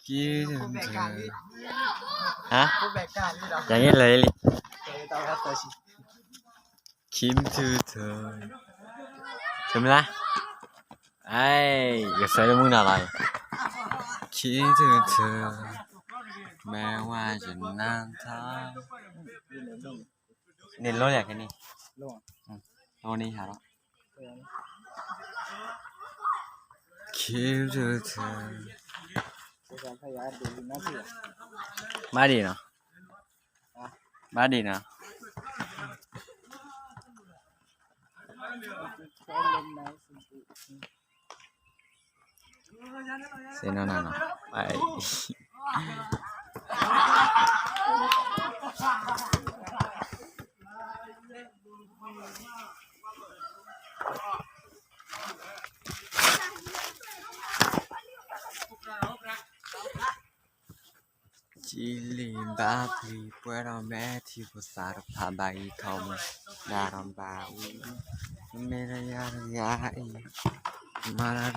คิดถึงเธอฮะ ผู้แบกการนี่เรา อย่างนี้เลยลิ ตามครับตัวชิ คิดถึงเธอใช่ไหมล่ะไอ้อย่าใส่แล้วมึงอะไรคิดถึงเธอแม้ว่าจะนานเท่าเน้นรถอย่างนี้ ลง รถนี้หาแล้วคิดถึงเธอ การพยายามดูน่าเสีย มาดีเนาะมาดีเนาะ ใช้ลมในสิ่งที่ เซนอนเนาะไปJilin puedo meter pasar pabai como daron bau me la ya malar